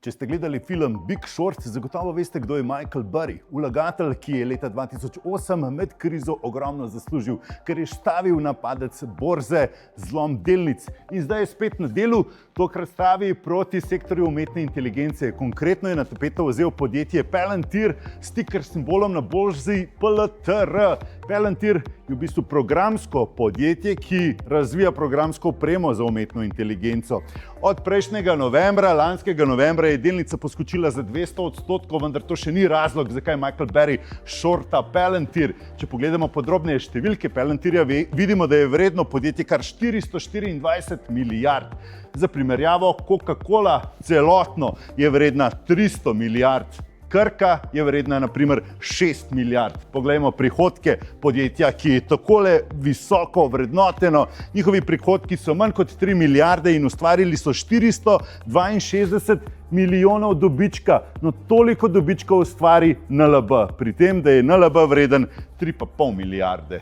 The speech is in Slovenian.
Če ste gledali film Big Short, zagotovo veste, kdo je Michael Burry, vlagatelj, ki je leta 2008 med krizo ogromno zaslužil, ker je stavil na padec borze, zlom delnic. In zdaj je spet na delu, tokrat stavi proti sektorju umetne inteligence. Konkretno je na tapeto vzel podjetje Palantir s ticker simbolom na borzi PLTR. Palantir je v bistvu programsko podjetje, ki razvija programsko opremo za umetno inteligenco. Od prejšnjega novembra, lanskega novembra, je delnica poskočila za 200%, vendar to še ni razlog, zakaj Michael Burry shorta Palantir. Če pogledamo podrobneje številke Palantirja, vidimo, da je vredno podjetje kar 424 milijard. Za primerjavo, Coca-Cola celotno je vredna 300 milijard. Krka je vredna na primer 6 milijard. Poglejmo prihodke podjetja, ki je takole visoko vrednoteno. Njihovi prihodki so manj kot 3 milijarde in ustvarili so 462 milijonov dobička. No, toliko dobička ustvari NLB, pri tem, da je NLB vreden 3,5 milijarde.